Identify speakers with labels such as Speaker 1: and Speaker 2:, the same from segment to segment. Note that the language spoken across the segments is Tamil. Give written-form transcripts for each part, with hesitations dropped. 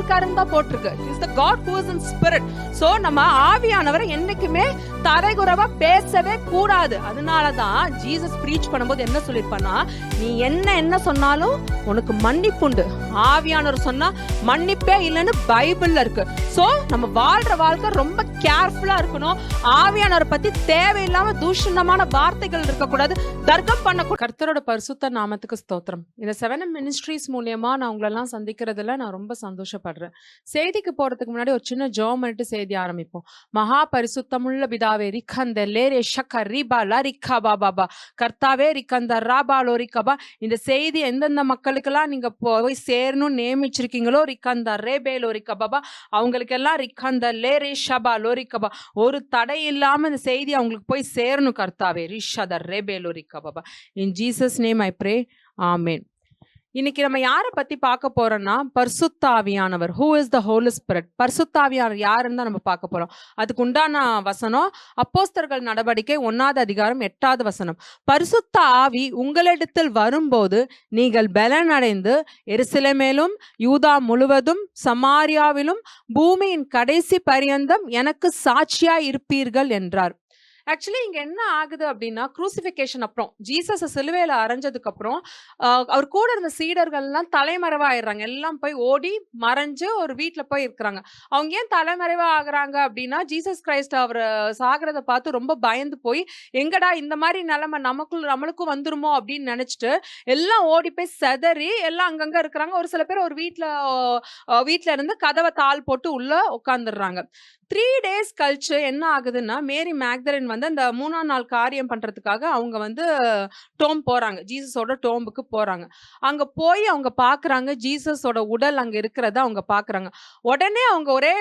Speaker 1: இருக்காருன்னு தான் போட்டிருக்கு. Is the god who is in spirit. So நம்ம ஆவியானவரை என்னைக்குமே தரைகுறவா பேசவே கூடாது. அதனாலதான் ஜீசஸ் பிரீச் பண்ணும்போது என்ன சொல்லிருப்பானா, நீ என்ன சொன்னாலும் உனக்கு மன்னிப்புண்டு. ஆவியானவர் சொன்னா மன்னிப்பே இல்லைன்னு பைபிள்ல இருக்கு. சோ நம்ம வாழ்ற வாழ்க்கை ரொம்ப கேர்ஃபுல்லா இருக்கணும். ஆவியானவரை பத்தி தேவையில்லாம தூஷணமான வார்த்தைகள் இருக்கக்கூடாது, தர்க்கம் பண்ணக்கூடாது. கர்த்தரோட பரிசுத்த நாமத்துக்கு ஸ்தோத்திரம். இந்த 7M மினிஸ்ட்ரிஸ் மூலியமா நான் உங்களெல்லாம் சந்திக்கிறதுல நான் ரொம்ப சந்தோஷப்படுறேன். செய்திக்கு போறதுக்கு முன்னாடி ஒரு சின்ன ஜெபம் பண்ணிட்டு செய்தி ஆரம்பிப்போம். மகா பரிசுத்தமுள்ள பிதாவே, ரிக்கந்த லேரே ஷக்க ரிபா லரிக்கா பாபா, கர்த்தாவே ரிக்கந்த ராபா லோரிகபா, இந்த செய்தி எந்தெந்த மக்களுக்கெல்லாம் நீங்க போய் சேரணும் நியமிச்சிருக்கீங்களோ, ரிக்கந்த ரேபே லோரிகபா, அவங்களுக்கெல்லாம் ரிக்கந்த லேரே ஷபா லோரிகபா, ஒரு தடை இல்லாம இந்த செய்தி அவங்களுக்கு போய் சேரணும் கர்த்தாவே. ரிஷத ரேபே லோரிகபா, in Jesus name I pray, amen. இன்னைக்கு நம்ம யாரை பத்தி பார்க்க போறோம்னா, பரிசுத்த ஆவியானவர். Who is the Holi Spirit? பரிசுத்த ஆவியானவர் யாருன்னு தான் நம்ம பார்க்க போறோம். அதுக்கு உண்டான வசனம் அப்போஸ்தலர்கள் நடவடிக்கை 1ஆம் அதிகாரம் 8ஆவது வசனம். பரிசுத்த ஆவி உங்களிடத்தில் வரும்போது நீங்கள் பலனடைந்து எருசலேமிலும் யூதா முழுவதும் சமாரியாவிலும் பூமியின் கடைசி பரியந்தம் எனக்கு சாட்சியாய் இருப்பீர்கள் என்றார். ஆக்சுவலி இங்க என்ன ஆகுது அப்படின்னா, குரூசிபிகேஷன் அப்புறம் ஜீசஸ் சிலுவையில அரைஞ்சதுக்கு அப்புறம் அவர் கூட இருந்த சீடர்கள்லாம் தலைமறைவா ஆயிடுறாங்க. எல்லாம் போய் ஓடி மறைஞ்சு ஒரு வீட்டுல போய் இருக்கிறாங்க. அவங்க ஏன் தலைமறைவா ஆகுறாங்க அப்படின்னா, ஜீசஸ் கிரைஸ்ட் அவர் சாகிறத பார்த்து ரொம்ப பயந்து போய், எங்கடா இந்த மாதிரி நிலைமை நம்மளுக்கும் வந்துருமோ அப்படின்னு நினைச்சிட்டு எல்லாம் ஓடி போய் செதறி எல்லாம் அங்கங்க இருக்கிறாங்க. ஒரு சில பேர் ஒரு வீட்டுல இருந்து கதவை தாள் போட்டு உள்ள உட்காந்துடுறாங்க. 3 days கழிச்சு என்ன ஆகுதுன்னா, மேரி மேக்தலின் வந்து அந்த 3ஆம் நாள் காரியம் பண்றதுக்காக அவங்க வந்து டோம் போறாங்க. ஜீசஸோட டோம்புக்கு போறாங்க. அங்க போய் அவங்க பாக்குறாங்க ஜீசஸோட உடல் அங்க இருக்கிறத அவங்க பாக்குறாங்க. உடனே அவங்க ஒரே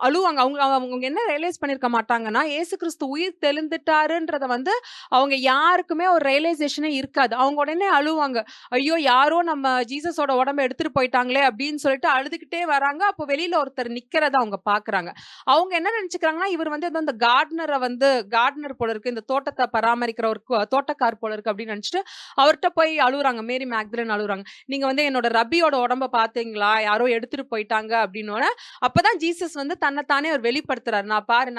Speaker 1: அழுவாங்க. அவங்க என்ன ரியலைஸ் பண்ணிருக்க மாட்டாங்கன்னா, ஏசு கிறிஸ்து உயிர் தெளிந்துட்டாருன்றத வந்து அவங்க யாருக்குமே ஒரு ரியலைசேஷனே இருக்காது. அவங்க உடனே அழுவாங்க. ஐயோ, யாரோ நம்ம ஜீசஸோட உடம்ப எடுத்துட்டு போயிட்டாங்களே அப்படின்னு சொல்லிட்டு அழுதுகிட்டே வராங்க. அப்போ வெளியில ஒருத்தர் நிக்கிறத அவங்க பாக்குறாங்க. அவங்க என்ன நினைச்சுக்கிறாங்கன்னா, இவர் வந்து இந்த கார்டனர் போல இருக்கு, இந்த தோட்டத்தை பராமரிக்கிற ஒரு தோட்டக்கார் போல இருக்கு அப்படின்னு நினைச்சிட்டு அவர்கிட்ட போய் அழுகுறாங்க. மேரி மேக்தலின் அழுகுறாங்க. நீங்க வந்து என்னோட ரபியோட உடம்ப பாத்தீங்களா, யாரோ எடுத்துட்டு போயிட்டாங்க அப்படின்னு. அப்பதான் ஜீசஸ் வந்து தன்னைத்தானே அவர் வெளிப்படுத்துறாரு.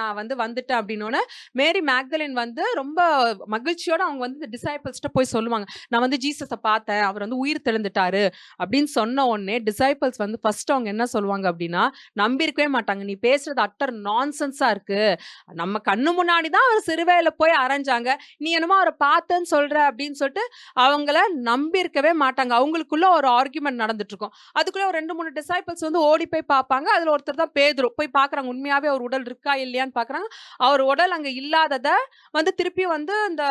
Speaker 1: நான் வந்து வந்துட்டேன் அப்படின்னு. மேரி மேக்தலின் வந்து ரொம்ப மகிழ்ச்சியோட அவங்க வந்து டிசைபிள்ஸ்ட்ட போய் சொல்லுவாங்க, நான் வந்து ஜீசஸை பார்த்தேன், அவர் வந்து உயிர் தெழுந்துட்டாரு அப்படின்னு சொன்ன உடனே டிசைபிள்ஸ் வந்து ஃபர்ஸ்ட் அவங்க என்ன சொல்லுவாங்க அப்படின்னா, நம்பியிருக்கவே மாட்டாங்க. நீ பேசுறது அட்டர் நான்சென்ஸா இருக்கு, நம்ம கண்ணு முன்னாடிதான் அவர் சிறுவையில போய் அரைஞ்சாங்க, நீ என்னமோ அவரை பார்த்தேன்னு சொல்ற அப்படின்னு சொல்லிட்டு அவங்கள நம்பி இருக்கவே மாட்டாங்க. அவங்களுக்குள்ள ஒரு ஆர்குமெண்ட் நடந்துட்டு இருக்கும். அதுக்குள்ள ஒரு 2-3 டிசைபிள்ஸ் வந்து ஓடி போய் பார்ப்பாங்க. அதுல ஒருத்தர் தான் பேதுரு. போய் பாக்குறாங்க, உண்மையாவே அவர் உடல் இருக்கா இல்லையான்னு பாக்குறாங்க. அவர் உடல் அங்க இல்லாதத வந்து திருப்பி வந்து இந்த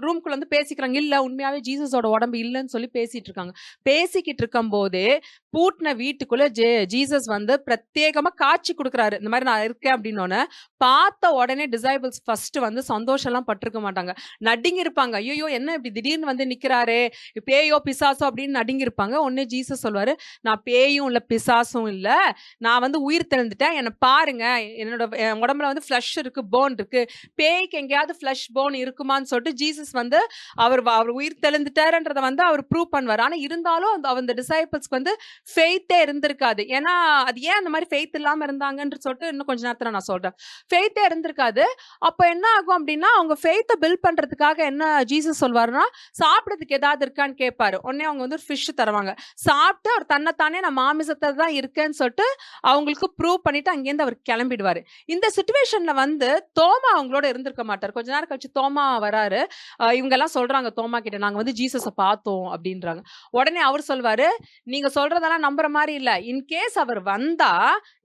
Speaker 1: ரூம்குள்ள வந்து பேசிக்கிறாங்க. இல்ல, உண்மையாவே ஜீசஸோட உடம்பு இல்லைன்னு சொல்லி பேசிட்டு இருக்காங்க. பேசிக்கிட்டு இருக்கும் போதே பூட்டின வீட்டுக்குள்ள ஜீசஸ் வந்து பிரத்யேகமா காட்சி கொடுக்குறாரு. இந்த மாதிரி நான் இருக்கேன் அப்படின்னு பார்த்த உடனே டிசைபிள்ஸ் ஃபர்ஸ்ட் வந்து சந்தோஷம் எல்லாம் பட்டிருக்க மாட்டாங்க, நடுங்கி இருப்பாங்க. ஐயோ, என்ன இப்படி திடீர்னு வந்து நிக்கிறாரு, பேயோ பிசாசோ அப்படின்னு நடுங்கி இருப்பாங்க. உடனே ஜீசஸ் சொல்வாரு, நான் பேயும் இல்ல பிசாசும் இல்ல, நான் வந்து உயிர் தெழுந்துட்டேன், என்ன பாருங்க, என் உடம்புல வந்து ஃபிளஷ் இருக்கு, போன் இருக்கு, பேய்க்கு எங்கேயாவது ஃபிளஷ் போன் இருக்குமான்னு சொல்லிட்டு ஜீசஸ் வந்து அவர் உயிர் தெழுந்துட்டாருன்றத வந்து அவர் ப்ரூவ் பண்ணுவார். ஆனா இருந்தாலும் அந்த டிசைபிள்ஸ்க்கு வந்து ஃபெய்த்தே இருந்திருக்காது. ஏன்னா அது ஏன் அந்த மாதிரி ஃபெய்த் இல்லாம இருந்தாங்கன்னு சொல்லிட்டு இன்னும் கொஞ்ச நேரத்துல நான் சொல்றேன். ஃபெய்த்தே இருந்திருக்காது. அப்ப என்ன ஆகும் அப்படின்னா, அவங்க ஃபெய்த்தை பில்ட் பண்றதுக்காக என்ன ஜீசஸ் சொல்வாருன்னா, சாப்பிடறதுக்கு ஏதாவது இருக்கான்னு கேட்பாரு. உடனே அவங்க வந்து ஒரு ஃபிஷ் தருவாங்க. சாப்பிட்டு அவர் தன்னைத்தானே நான் மாமிசத்தை தான் இருக்கேன்னு சொல்லிட்டு அவங்களுக்கு ப்ரூவ் பண்ணிட்டு அங்கேருந்து அவர் கிளம்பிடுவாரு. இந்த சிச்சுவேஷன்ல வந்து தோமா அவங்களோட இருந்திருக்க மாட்டார். கொஞ்ச நேரம் கழிச்சு தோமா வராரு. இவங்க எல்லாம் சொல்றாங்க தோமா கிட்ட, நாங்க வந்து ஜீசஸை பார்த்தோம் அப்படின்றாங்க. உடனே அவர் சொல்வாரு, நீங்க சொல்றதெல்லாம் நம்புற மாதிரி இல்ல, இன்கேஸ் அவர் வந்தா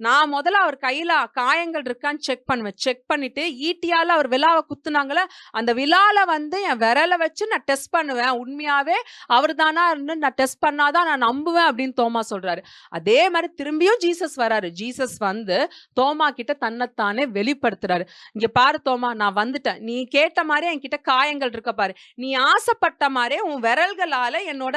Speaker 1: நான் முதல்ல அவர் கையில காயங்கள் இருக்கான்னு செக் பண்ணுவேன். செக் பண்ணிட்டு ஈட்டியால அவர் விழாவை குத்துனாங்களே, அந்த விழால வந்து என் விரலை வச்சு நான் டெஸ்ட் பண்ணுவேன், உண்மையாவே அவர் தானா நான் டெஸ்ட் பண்ணாதான் நான் நம்புவேன் அப்படின்னு தோமா சொல்றாரு. அதே மாதிரி திரும்பியும் ஜீசஸ் வராரு. ஜீசஸ் வந்து தோமா கிட்ட தன்னைத்தானே வெளிப்படுத்துறாரு. இங்க பாரு தோமா, நான் வந்துட்டேன், நீ கேட்ட மாதிரி என்கிட்ட காயங்கள் இருக்க பாரு, நீ ஆசைப்பட்ட மாதிரி உன் விரல்களால என்னோட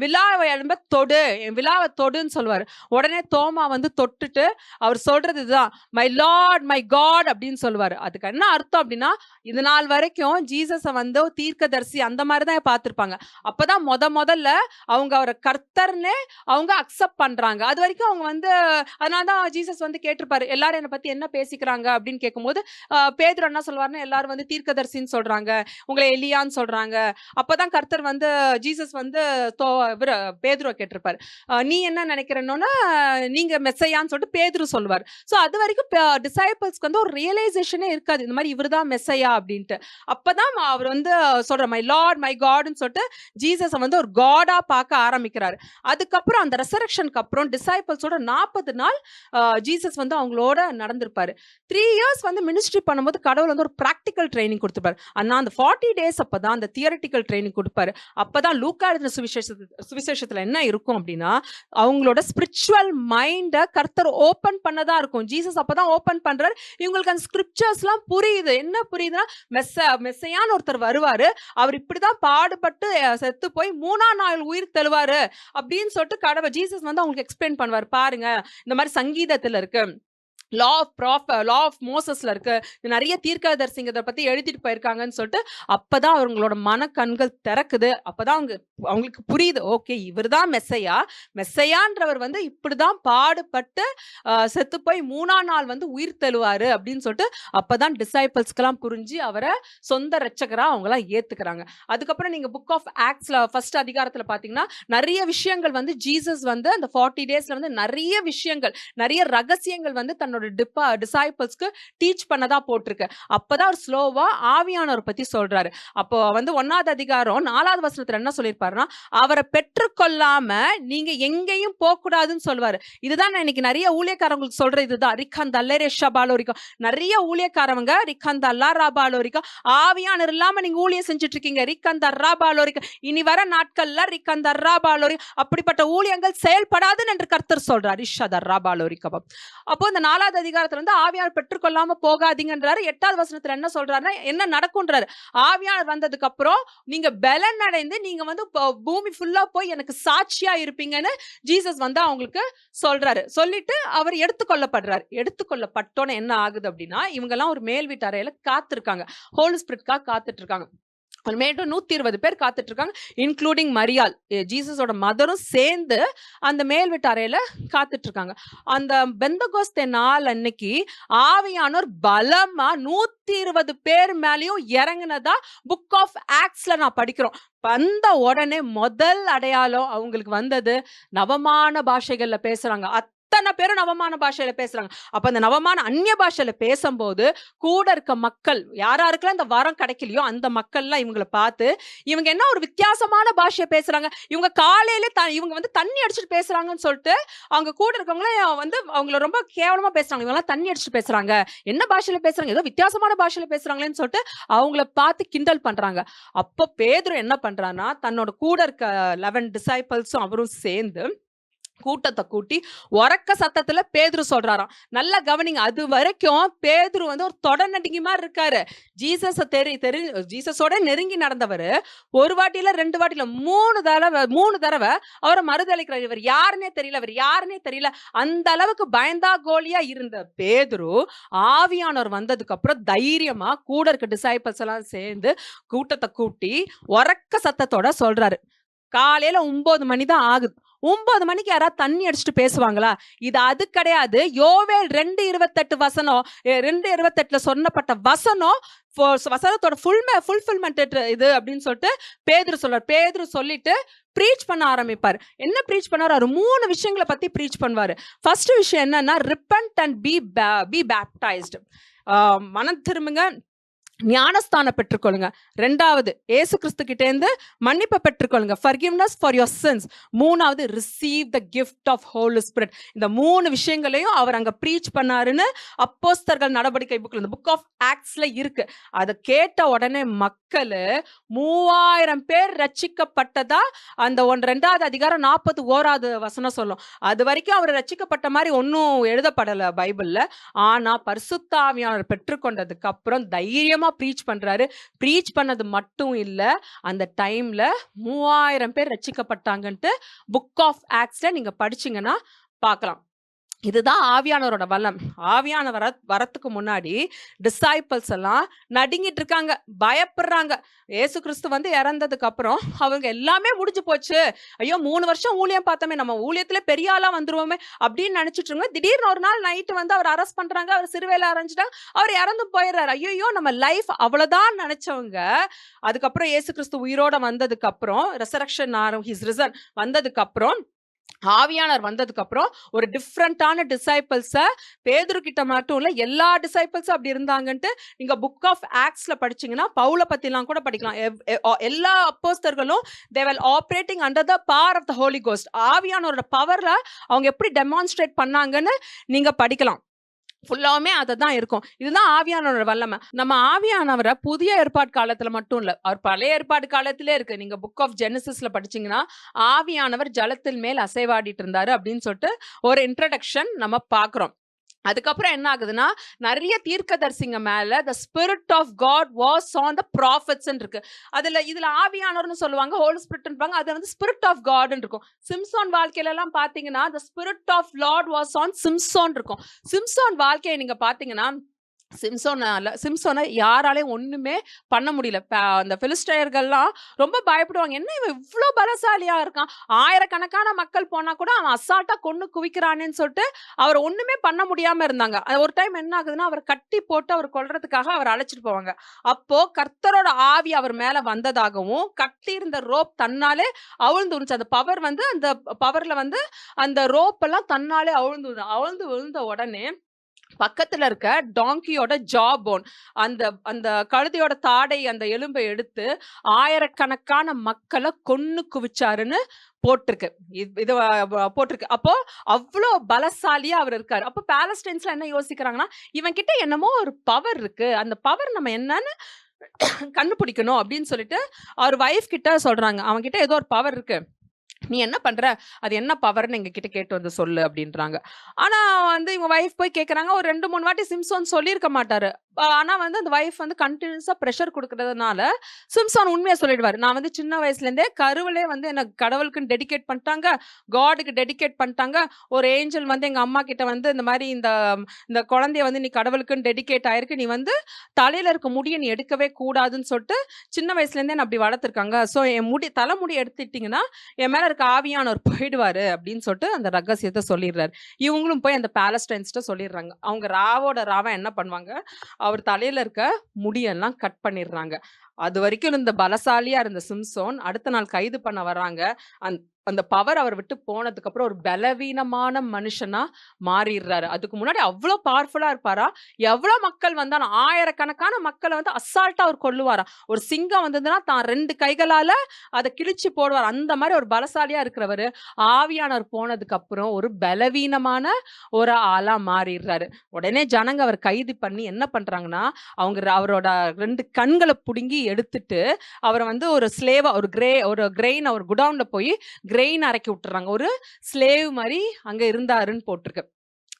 Speaker 1: விழாவை எலும்ப தொடு, என் விழாவை தொடுன்னு சொல்லுவாரு. உடனே தோமா வந்து தொட்டுட்டு அவர் சொல்றது இதுதான், மை லார்ட் மை காட் அப்படின்னு சொல்லுவாரு. அதுக்கு என்ன அர்த்தம் அப்படின்னா, இது நாள் வரைக்கும் ஜீசஸ வந்து தீர்க்கதரிசி அந்த மாதிரிதான் பார்த்திருப்பாங்க. அப்பதான் முதல்ல அவங்க அவரை கர்த்தர்னே அவங்க அக்செப்ட் பண்றாங்க. அது வரைக்கும் அவங்க வந்து அதனாலதான் ஜீசஸ் வந்து கேட்டிருப்பாரு, எல்லாரும் என்னை பத்தி என்ன பேசிக்கிறாங்க அப்படின்னு கேட்கும்போது பேதுரு என்ன சொல்வாருன்னா, எல்லாரும் வந்து தீர்க்கதரிசின்னு சொல்றாங்க, உங்களை எலியான்னு சொல்றாங்க. அப்பதான் கர்த்தர் வந்து ஜீசஸ் வந்து பேதுருவை கேட்டிருப்பாரு, நீ என்ன நினைக்கிறேன்னா நீங்க மெஸ்ஸையான்னு சொல்லிட்டு பேதுரு சொல்லுவார். சோ அது வரைக்கும் டிசைபிள்ஸ்க்கு வந்து ஒரு ரியலைசேஷனே இருக்காது, இந்த மாதிரி இவர்தான் மெஸ்ஸையா அப்படின்ட்டு. அப்பதான் அவர் வந்து சொல்ற மை லார்ட் மை காட்னு சொல்லிட்டு ஜீசஸ் வந்து ஒரு காடா பார்க்க ஆரம்பிக்கிறாரு. அதுக்கப்புறம் அந்த ரெசரக்ஷனுக்கு அப்புறம் டிசைபிள்ஸோட 40 நாள் ஜீசஸ் வந்து அவங்களோட நடந்திருப்பாரு. 3 இயர்ஸ் வந்து மினிஸ்ட்ரி பண்ணும்போது கடவுள் வந்து ஒரு பிராக்டிக்கல் ட்ரைனிங் கொடுத்துப்பாரு. ஆனா அந்த 40 டேஸ் அப்பதான் அந்த தியரிட்டிக்கல் ட்ரைனிங் கொடுப்பாரு. அப்பதான் லூக்கா எழுதின சுவிசேஷத்துல என்ன இருக்கும் அப்படின்னா, அவங்களோட ஸ்பிரிச்சுவல் மைண்ட கர்த்தர் ஓபன் பண்ணதா இருக்கும். ஜீசஸ் அப்பதான் ஓபன் பண்றாரு. இவங்களுக்கு அந்த ஸ்கிரிப்சர்ஸ் எல்லாம் புரியுது. என்ன புரியுதுன்னா, மெஸ்ஸையான்னு ஒருத்தர் வருவாரு, அவர் இப்படிதான் பாடுபட்டு செத்து போய் 3ஆம் நாள் உயிர் தெழுவாரு அப்படின்னு சொல்லிட்டு கடவுள் ஜீசஸ் வந்து அவங்களுக்கு எக்ஸ்பிளைன் பண்ணுவார். பாருங்க, இந்த மாதிரி சங்கீதத்துல இருக்கு, லா ஆஃப் மோசஸ்ல இருக்கு, நிறைய தீர்க்கதரிசிங்க பத்தி எழுதிட்டு போயிருக்காங்கன்னு சொல்லிட்டு அப்பதான் அவங்களோட மனக்கண்கள் திறக்குது. அப்பதான் அவங்களுக்கு புரியுது, ஓகே இவர்தான் மெஸ்ஸையான்றவர் வந்து இப்படிதான் பாடுபட்டு செத்து போய் 3ஆம் நாள் வந்து உயிர் தெழுவாரு அப்படின்னு சொல்லிட்டு அப்பதான் டிசைபிள்ஸ்க்கெல்லாம் புரிஞ்சு அவரை சொந்த ரட்சகரா அவங்களாம் ஏத்துக்கிறாங்க. அதுக்கப்புறம் நீங்க புக் ஆஃப் ஆக்ட்ஸ்ல ஃபர்ஸ்ட் அதிகாரத்துல பாத்தீங்கன்னா நிறைய விஷயங்கள் வந்து ஜீசஸ் வந்து அந்த 40 டேஸ்ல வந்து நிறைய விஷயங்கள், நிறைய ரகசியங்கள் வந்து தன்னோட டிசைபிள்ஸ்க்கு டீச் பண்ணதா போட்டிருக்கு. அப்பதான் அவர் ஸ்லோவா ஆவியானவர் பத்தி சொல்றாரு. அப்போ வந்து 1ஆவது அதிகாரம் 4ஆவது வசனத்துல என்ன சொல்லியிருப்பாருன்னா, அவரை பெற்றுக்கொள்ளாம நீங்க எங்கேயும் போக கூடாதுன்னு சொல்லுவாரு. இதுதான் நான் இன்னைக்கு நிறைய ஊழியக்காரங்களுக்கு சொல்ற இதுதான். ரிக்கந்த அல்லரேஷா பாலோரிக்கா, நிறைய ஊழியக்காரவங்க ரிக்கந்த அல்லரா பாலோரிக்கா, ஆவியானவர் இல்லாம நீங்க ஊழியம் செஞ்சுட்டு இருக்கீங்க, ரிக்கந்த ரா பாலோரிக்கா, இனி வர நாட்கள்ல ரிக்கந்த ரா பாலோரி அப்படிப்பட்ட ஊழியங்கள் செயல்படாதுன்னு என்று கர்த்தர் சொல்றார். ரிஷத ரா பாலோரிக்கா. அப்போ இந்த 4ஆவது அதிகாரத்துல வந்து ஆவியானவர் பெற்றுக்கொள்ளாம போகாதீங்கன்றாரு. 8ஆவது வசனத்துல என்ன சொல்றாருன்னா, என்ன நடக்கும்ன்றாரு. ஆவியானவர் வந்ததுக்கு அப்புறம் நீங்க பலன் அடைந்து நீங்க வந்து பூமி ஃபுல்லா போய் எனக்கு சாட்சியா இருப்பீங்கன்னு ஜீசஸ் வந்து அவங்களுக்கு சொல்றாரு. சொல்லிட்டு அவர் எடுத்துக்கொள்ளப்பட்டோன்னு என்ன ஆகுது அப்படின்னா, இவங்க எல்லாம் ஒரு மேல் வீட்டு அறையில காத்திருக்காங்க, ஹோலி ஸ்பிரிட்காக காத்துட்டு இருக்காங்க. 120 பேர் காத்துட்டு இருக்காங்க, இன்க்ளூடிங் மரியாள், ஜீசஸோட மதரும் சேர்ந்து அந்த மேல் வீட்டு அறையில காத்துட்டு இருக்காங்க. அந்த பெந்தகோஸ்தே நாள் அன்னைக்கு ஆவியானோர் பலமா 120 பேர் மேலேயும் இறங்குனதா புக் ஆஃப் ஆக்ட்ஸ்ல நான் படிக்கிறோம். வந்த உடனே முதல் அடையாளம் அவங்களுக்கு வந்தது, நவமான பாஷைகள்ல பேசுறாங்க. அத்தனை பேரும் நவமான பாஷையில பேசுறாங்க. அப்ப அந்த நவமான அந்நிய பாஷையில பேசும்போது கூட இருக்க மக்கள், யாராருக்கெல்லாம் இந்த வரம் கிடைக்கலையோ அந்த மக்கள்லாம் இவங்களை பார்த்து, இவங்க என்ன ஒரு வித்தியாசமான பாஷையை பேசுறாங்க, இவங்க காலையில இவங்க வந்து தண்ணி அடிச்சுட்டு பேசுறாங்கன்னு சொல்லிட்டு அவங்க கூட இருக்கவங்களே வந்து அவங்கள ரொம்ப கேவலமா பேசுறாங்க. இவங்க எல்லாம் தண்ணி அடிச்சுட்டு பேசுறாங்க, என்ன பாஷையில பேசுறாங்க, ஏதோ வித்தியாசமான பாஷையில பேசுறாங்களேன்னு சொல்லிட்டு அவங்கள பார்த்து கிண்டல் பண்றாங்க. அப்போ பேதுரு என்ன பண்றான்னா, தன்னோட கூட இருக்க 11 டிசைபிள்ஸும் அவரும் சேர்ந்து கூட்டத்தை கூட்டி உறக்க சத்தத்துல பேதுரு சொல்றாராம். நல்லா கவனிங்க, அது வரைக்கும் பேதுரு வந்து ஒரு தொடநடிகை மாதிரி இருக்காரு. ஜீசஸோட நெருங்கி நடந்தவர் ஒரு வாட்டியில 2 வாட்டியில 3 தடவை அவரை மறுதளிக்கிறார். இவர் யாருன்னே தெரியல, அந்த அளவுக்கு பயந்தா கோலியா இருந்த பேதுரு ஆவியானவர் வந்ததுக்கு அப்புறம் தைரியமா கூட இருக்க டிசைபிள்ஸ் எல்லாம் சேர்ந்து கூட்டத்தை கூட்டி உறக்க சத்தத்தோட சொல்றாரு. காலையில 9 மணி தான் ஆகுது. 9 மணிக்கு யாராவது தண்ணி அடிச்சுட்டு பேசுவாங்களா? இது அது கிடையாது. யோவேல் 2:28 வசனம், 2:28 சொன்னப்பட்ட வசனத்தோட ஃபுல்ஃபில்மெண்ட் இது அப்படின்னு சொல்லிட்டு பேதுரு சொல்றார். பேதுரு சொல்லிட்டு ப்ரீச் பண்ண ஆரம்பிப்பார். என்ன ப்ரீச் பண்ணாரு? அவர் 3 விஷயங்களை பத்தி ப்ரீச் பண்ணுவாரு. ஃபர்ஸ்ட் விஷயம் என்னன்னா, ரிப்பன்ட் அண்ட் பி பேப்டைஸ்டு, மனம் திரும்புங்க, ஞானஸ்தானம் பெற்றுக்கொள்ளுங்க. 2வது இயேசு கிறிஸ்து கிட்ட இருந்து மன்னிப்பு பெற்றுக்கொள்ளுங்க, forgiveness for your sins. 3வது receive the gift of Holy Spirit. இந்த 3 விஷயங்களையும் அவர் அங்க ப்ரீச் பண்ணாருன்னு அப்போஸ்தலர்கள் நடவடிக்கை புக்ல, இந்த புக் ஆஃப் ஆக்ட்ஸ்ல இருக்கு. அதை கேட்ட உடனே மக்கள் 3000 பேர் ரட்சிக்கப்பட்டதா அந்த 2வது அதிகாரம் 41வது வசனம் சொல்லும். அது வரைக்கும் அவர் ரட்சிக்கப்பட்ட மாதிரி ஒன்னும் எழுதப்படல பைபிள்ல. ஆனா பரிசுத்த ஆவியானவர் பெற்றுக்கொண்டதுக்கு அப்புறம் தைரியமா ப்ரீச் பண்றாரு. ப்ரீச் பண்ணது மட்டும் இல்ல, அந்த டைம்ல 3000 பேர் ரட்சிக்கப்பட்டாங்கன்ட்டு புக் ஆஃப் ஆக்ட்ஸ்ல நீங்க படிச்சீங்கன்னா பார்க்கலாம். இதுதான் ஆவியானவரோட வல்லம். ஆவியானவர் வரத்துக்கு முன்னாடி டிசைபிள்ஸ் எல்லாம் நடுங்கிட்டு இருக்காங்க, பயப்படுறாங்க. இயேசு கிறிஸ்து வந்து இறந்ததுக்கு அப்புறம் அவங்க எல்லாமே முடிஞ்சு போச்சு, ஐயோ 3 வருஷம் ஊழியம் பார்த்தோமே, நம்ம ஊழியத்துல பெரிய ஆளா வந்துருவோமே அப்படின்னு நினைச்சிட்டு இருங்க. திடீர்னு ஒரு நாள் நைட்டு வந்து அவர் அரெஸ்ட் பண்றாங்க, அவர் சிறுவையில அரைஞ்சிட்டாங்க, அவர் இறந்து போயிடுறாரு. ஐயோ நம்ம லைஃப் அவ்வளவுதான் நினைச்சவங்க, அதுக்கப்புறம் இயேசு கிறிஸ்து உயிரோட வந்ததுக்கு அப்புறம் ரெசரக்ஷன் ஹிஸ் ரிசன் வந்ததுக்கு அப்புறம் ஆவியானவர் வந்ததுக்கு அப்புறம் ஒரு டிஃப்ரெண்டான டிசைபிள்ஸ, பேதுரு கிட்ட மட்டும் இல்ல எல்லா டிசைபிள்ஸும் அப்படி இருந்தாங்கன்ட்டு நீங்க புக் ஆஃப் ஆக்ட்ஸ்ல படிச்சீங்கன்னா பவுல பத்திலாம் கூட படிக்கலாம். எல்லா அப்போஸ்தலர்களும் they were operating under the power of the Holy Ghost. ஆவியானவரோட பவர்ல அவங்க எப்படி டெமான்ஸ்ட்ரேட் பண்ணாங்கன்னு நீங்க படிக்கலாம். ஃபுல்லாவுமே அதை தான் இருக்கும். இதுதான் ஆவியானவரோட வல்லமை. நம்ம ஆவியானவரை புதிய ஏற்பாடு காலத்துல மட்டும் இல்ல, அவர் பழைய ஏற்பாடு காலத்திலே இருக்கு. நீங்க புக் ஆஃப் ஜெனசிஸ்ல படிச்சீங்கன்னா ஆவியானவர் ஜலத்தின் மேல் அசைவாடிட்டு இருந்தாரு அப்படின்னு சொல்லிட்டு ஒரு இன்ட்ரடக்ஷன் நம்ம பாக்குறோம். அதுக்கப்புறம் என்ன ஆகுதுன்னா, நிறைய தீர்க்கதரிசிங்க மேல the spirit of God was on the prophets இருக்கு. இதுல ஆவியானவர்னு சொல்லுவாங்க, ஹோலி ஸ்பிரிட்ன்றாங்க, அது வந்து ஸ்பிரிட் ஆஃப் காட் இருக்கும். சிம்சோன் வாழ்க்கையில எல்லாம் பாத்தீங்கன்னா the spirit of Lord was on Samson இருக்கும். சிம்சோன் வாழ்க்கையை நீங்க பாத்தீங்கன்னா சிம்சோனை யாராலையும் ஒண்ணுமே பண்ண முடியல. அந்த பிலிஸ்டயர்கள்லாம் ரொம்ப பயப்படுவாங்க, என்ன இவன் இவ்வளவு பலசாலியா இருக்கான், ஆயிரக்கணக்கான மக்கள் போனா கூட அவன் அசால்ட்டா கொன்னு குவிக்கிறானேன்னு சொல்லிட்டு அவர் ஒண்ணுமே பண்ண முடியாம இருந்தாங்க. ஒரு டைம் என்ன ஆகுதுன்னா, அவர் கட்டி போட்டு அவர் கொல்றதுக்காக அவர் அழைச்சிட்டு போவாங்க. அப்போ கர்த்தரோட ஆவி அவர் மேல வந்ததாகவும் கட்டி இருந்த ரோப் தன்னாலே அவிழ்ந்து விழுந்துச்சு. அந்த பவர் வந்து அந்த பவர்ல வந்து அந்த ரோப் எல்லாம் தன்னாலே அவிழ்ந்து விழுந்த உடனே பக்கத்துல இருக்க டாங்கியோட ஜா போன், அந்த அந்த கழுதையோட தாடை, அந்த எலும்பை எடுத்து ஆயிரக்கணக்கான மக்களை கொன்னு குவிச்சாருன்னு போட்டிருக்கு. இது போட்டிருக்கு. அப்போ அவ்வளோ பலசாலியா அவர் இருக்காரு. அப்போ பாலஸ்டைன்ஸ்ல என்ன யோசிக்கிறாங்கன்னா, இவன் கிட்ட என்னமோ ஒரு பவர் இருக்கு, அந்த பவர் நம்ம என்னன்னு கண்டுபிடிக்கணும் அப்படின்னு சொல்லிட்டு அவர் வைஃப் கிட்ட சொல்றாங்க, அவன் கிட்ட ஏதோ ஒரு பவர் இருக்கு, நீ என்ன பண்ற, அது என்ன பவர்னு எங்க கிட்ட கேட்டு வந்து சொல்லு அப்படின்றாங்க. ஆனா வந்து இவங்க வைஃப் போய் கேக்குறாங்க. ஒரு 2-3 வாட்டி சிம்சோன் சொல்லியிருக்க மாட்டாரு. ஆனா வந்து அந்த வைஃப் வந்து கண்டினியூஸா ப்ரெஷர் கொடுக்கறதுனால சிம்சோன் உண்மையா சொல்லிடுவாரு, நான் வந்து சின்ன வயசுல இருந்தே கருவிலே வந்து எனக்கு கடவுளுக்குன்னு டெடிகேட் பண்ணிட்டாங்க, காடுக்கு டெடிகேட் பண்ணிட்டாங்க. ஒரு ஏஞ்சல் வந்து எங்க அம்மா கிட்ட வந்து இந்த மாதிரி இந்த குழந்தைய வந்து நீ கடவுளுக்குன்னு டெடிகேட் ஆயிருக்கு, நீ வந்து தலையில இருக்க முடியை நீ எடுக்கவே கூடாதுன்னு சொல்லிட்டு சின்ன வயசுல இருந்தே நான் அப்படி வளர்த்துருக்காங்க. ஸோ என் தலைமுடி எடுத்துட்டீங்கன்னா என் மேல இருக்க ஆவியானவர் போயிடுவாரு அப்படின்னு சொல்லிட்டு அந்த ரகசியத்தை சொல்லிடுறாரு. இவங்களும் போய் அந்த பாலஸ்டைன்ஸ்ட சொல்லிடுறாங்க. அவங்க ராவோட ராவா என்ன பண்ணுவாங்க, அவர் தலையில இருக்க முடியெல்லாம் கட் பண்ணிடுறாங்க. அது வரைக்கும் இருந்த பலசாலியா இருந்த சிம்சோன் அடுத்த நாள் கைது பண்ண வர்றாங்க. அந்த பவர் அவர் விட்டு போனதுக்கு அப்புறம் ஒரு பலவீனமான மனுஷனா மாறிடுறாரு. அதுக்கு முன்னாடி அவ்வளவு பவர்ஃபுல்லா இருப்பாரா, எவ்வளவு மக்கள் வந்தாலும் ஆயிரக்கணக்கான மக்களை வந்து அசால்ட்டா அவர் கொல்லுவாரா. ஒரு சிங்கம் வந்ததுன்னா தான் 2 கைகளால அதை கிழிச்சு போடுவார். அந்த மாதிரி ஒரு பலசாலியா இருக்கிறவரு ஆவியானவர் போனதுக்கு அப்புறம் ஒரு பலவீனமான ஒரு ஆளா மாறிடுறாரு. உடனே ஜனங்க அவர் கைது பண்ணி என்ன பண்றாங்கன்னா, அவரோட 2 கண்களை புடுங்கி எடுத்துட்டு அவரை வந்து ஒரு ஸ்லேவா, ஒரு கிரெயின் ஒரு குடவுன்ல போய் கிரெயின் அரைக்கி விட்டுறாங்க. ஒரு ஸ்லேவ் மாதிரி அங்க இருந்தாருன்னு போட்டிருக்கு.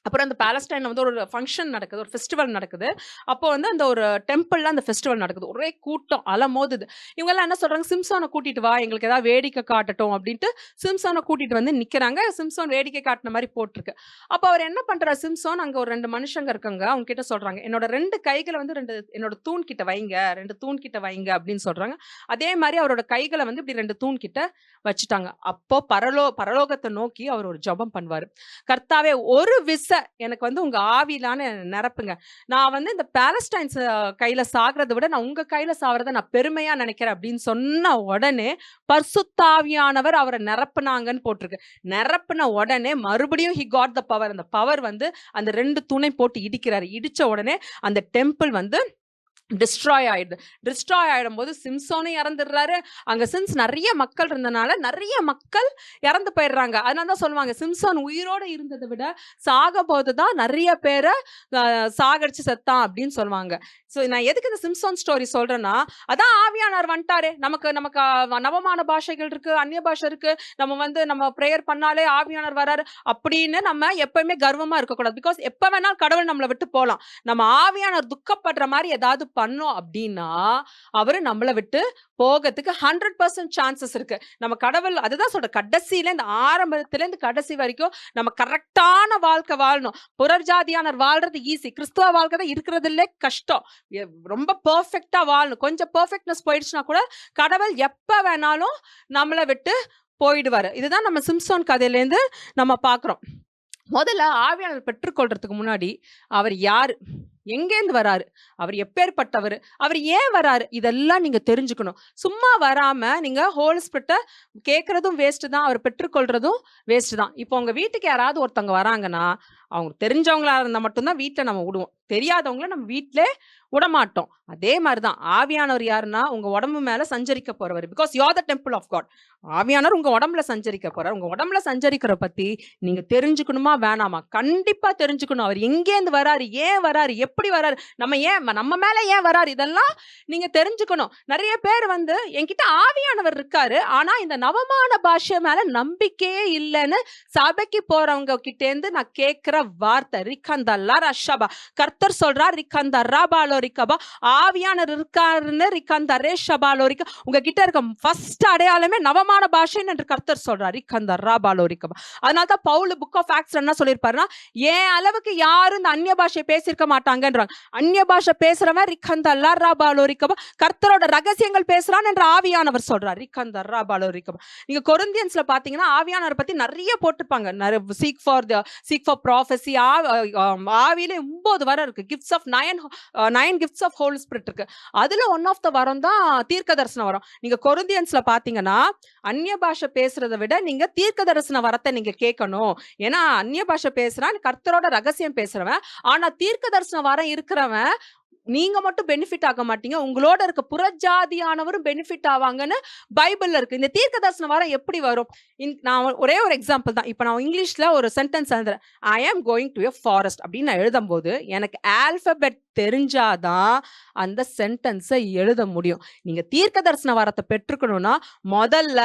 Speaker 1: அப்புறம் அந்த பாலஸ்டைன்ல வந்து ஒரு ஃபங்க்ஷன் நடக்குது, ஒரு ஃபெஸ்டிவல் நடக்குது. அப்போ வந்து அந்த ஒரு டெம்பிள்ல அந்த ஃபெஸ்டிவல் நடக்குது. ஒரே கூட்டம் அலமோதுது. இவங்க எல்லாம் என்ன சொல்றாங்க, சிம்சோனை கூட்டிட்டு வா, எங்களுக்கு ஏதாவது வேடிக்கை காட்டட்டும் அப்படின்ட்டு சிம்சோனை கூட்டிட்டு வந்து நிக்கிறாங்க. சிம்சோன் வேடிக்கை காட்டின மாதிரி போட்டிருக்கு. அப்போ அவர் என்ன பண்றாரு, சிம்சோன் அங்க ஒரு 2 மனுஷங்க இருக்காங்க, அவங்க கிட்ட சொல்றாங்க, என்னோட 2 கைகளை வந்து என்னோட தூண் கிட்ட வைங்க, 2 தூண் கிட்ட வைங்க அப்படின்னு சொல்றாங்க. அதே மாதிரி அவரோட கைகளை வந்து இப்படி 2 தூண் கிட்ட வச்சுட்டாங்க. அப்போ பரலோகத்தை நோக்கி அவர் ஒரு ஜெபம் பண்ணுவாரு, கர்த்தாவே ஒரு விச எனக்கு வந்து உங்க ஆவியிலான நிரப்புங்க, நான் வந்து இந்த பாலஸ்டைன்ஸ் கையில சாகிறத விட நான் உங்க கையில சாகிறத நான் பெருமையா நினைக்கிறேன் அப்படின்னு சொன்ன உடனே பரிசுத்தாவியானவர் அவரை நிரப்புனாங்கன்னு போட்டிருக்கு. நிரப்புன உடனே மறுபடியும் he got the power. அந்த பவர் வந்து அந்த 2 தூணை போட்டு இடிக்கிறாரு. இடிச்ச உடனே அந்த டெம்பிள் வந்து டிஸ்ட்ராய் ஆயிடும் போது சிம்சோனே இறந்துடுறாரு. அங்க சின்ஸ் நிறைய மக்கள் இருந்தனால நிறைய மக்கள் இறந்து போயிடுறாங்க. அதனால தான் சொல்லுவாங்க, சிம்சோன் உயிரோட இருந்ததை விட சாக போதுதான் நிறைய பேரை சாகடிச்சு செத்தான் அப்படின்னு சொல்லுவாங்க. ஸோ நான் எதுக்கு இந்த சிம்சோன் ஸ்டோரி சொல்றேன்னா, அதான் ஆவியானவர் வந்துட்டாரு. நமக்கு நவமான பாஷைகள் இருக்கு, அந்நிய பாஷை இருக்கு, நம்ம ப்ரேயர் பண்ணாலே ஆவியானவர் வராரு அப்படின்னு நம்ம எப்பவுமே கர்வமா இருக்கக்கூடாது. பிகாஸ் எப்ப வேணாலும் கடவுள் நம்மளை விட்டு போகலாம். நம்ம ஆவியானவர் துக்கப்படுற மாதிரி ஏதாவது பண்ணோம் அப்படின்னா அவரு நம்மளை விட்டு போகிறதுக்கு 100% சான்சஸ் இருக்கு. நம்ம கடவுள் அதுதான் சொல்ற, கடைசியில இந்த ஆரம்பத்துல இருந்து கடைசி வரைக்கும் நம்ம கரெக்டான வாழ்க்கை வாழணும். புறஜாதியானர் வாழ்றது ஈஸி, கிறிஸ்துவ வாழ்க்கை தான் இருக்கிறதுல கஷ்டம். ரொம்ப பெர்ஃபெக்டா வாழணும். கொஞ்சம் பெர்ஃபெக்ட்னஸ் போயிடுச்சுன்னா கூட கடவுள் எப்ப வேணாலும் நம்மளை விட்டு போயிடுவாரு. இதுதான் நம்ம சிம்சோன் கதையிலேருந்து நம்ம பார்க்குறோம். முதல்ல ஆவியானவர் பெற்றுக்கொள்றதுக்கு முன்னாடி அவர் யாரு, எங்கேருந்து வராரு, அவர் எப்பேற்பட்டவர், அவர் ஏன் வராரு, இதெல்லாம் நீங்க தெரிஞ்சுக்கணும். சும்மா வராம நீங்க ஹோல் ஸ்பிரிட்டை கேட்கறதும் வேஸ்ட் தான், அவர் பெற்றுக்கொள்றதும் வேஸ்ட் தான். இப்போ உங்க வீட்டுக்கு யாராவது ஒருத்தவங்க வராங்கன்னா அவங்க தெரிஞ்சவங்களா இருந்தா மட்டும்தான் வீட்டில் நம்ம விடுவோம், தெரியாதவங்கள நம்ம வீட்டிலே விடமாட்டோம். அதே மாதிரிதான் ஆவியானவர் யாருன்னா உங்க உடம்பு மேல சஞ்சரிக்க போறவர். Because you are the temple of God. ஆவியானவர் உங்க உடம்புல சஞ்சரிக்க போறார். உங்க உடம்புல சஞ்சரிக்கிற பத்தி நீங்க தெரிஞ்சுக்கணுமா வேணாமா? கண்டிப்பா தெரிஞ்சுக்கணும். அவர் எங்கேருந்து வராரு, ஏன் வராரு, எப்படி வராரு, நம்ம மேல ஏன் வராரு, இதெல்லாம் நீங்க தெரிஞ்சுக்கணும். நிறைய பேர் என்கிட்ட ஆவியானவர் இருக்காரு, ஆனா இந்த நவமான பாஷை மேல நம்பிக்கையே இல்லைன்னு சபைக்கு போறவங்க கிட்டேந்து நான் கேட்கிற வார்த்தை ரிகந்தல்லா ரஷபா. கர்த்தர் சொல்றார் ரிகந்த ராபாலோ ரிகபா, ஆவியானவர் இருக்காருன்னு ரிகந்த ரேஷபாலோ ரிக. உங்ககிட்ட இருக்க ஃபர்ஸ்ட் அடையாளமே நவமான பாஷைன்னு என்று கர்த்தர் சொல்றார் ரிகந்த ராபாலோ ரிகபா. அதனால தான் பவுல் புக் ஆஃப் ஆக்ட்ஸ் என்ன சொல்லியிருப்பாருன்னா, ஏன் அளவுக்கு யாரும் இந்த அந்நிய பாஷை பேசியிருக்க மாட்டாங்கன்றாங்க. அந்நிய பாஷை பேசுறவன் ரிகந்த அல்லா ராபாலோ ரிகபா, கர்த்தரோட ரகசியங்கள் பேசுறான் என்று ஆவியானவர் சொல்றார் ரிகந்த ராபாலோ ரிகபா. நீங்க கொரிந்தியன்ஸ்ல பாத்தீங்கன்னா ஆவியானவர் பத்தி நிறைய போட்டிருப்பாங்க. சீக் ஃபார் ப்ராஃபஸி, ஆவியில 9 வரம் இருக்கு. Gifts of 9 gifts of holy spirit இருக்கு. அதுல ஒன் ஆஃப் த வரம் தான் தீர்க்க தரிசன வரம். நீங்க கொரிந்தியன்ஸ்ல பாத்தீங்கன்னா அந்நிய பாஷை பேசுறதை விட நீங்க தீர்க்க தரிசன வரத்தை நீங்க கேட்கணும். ஏன்னா அந்நிய பாஷை பேசுறான் கர்த்தரோட ரகசியம் பேசுறவன், ஆனா தீர்க்க தரிசன வரம் இருக்கிறவன் நீங்க மட்டும் பெனிஃபிட் ஆக மாட்டீங்க, உங்களோட இருக்க புறஜாதியானவரும் பெனிஃபிட் ஆவாங்கன்னு பைபிள்ல இருக்கு. இந்த தீர்க்க தரிசன வரம் எப்படி வரும்? நான் ஒரே ஒரு எக்ஸாம்பிள் தான். இப்போ நான் இங்கிலீஷ்ல ஒரு சென்டென்ஸ் எழுதுறேன், ஐ am going to a forest அப்படின்னு நான் எழுதும் போது எனக்கு ஆல்பபெட் தெரிஞ்சாதான் அந்த சென்டென்ஸை எழுத முடியும். நீங்க தீர்க்க தரிசன வரத்தை பெற்றுக்கணும்னா முதல்ல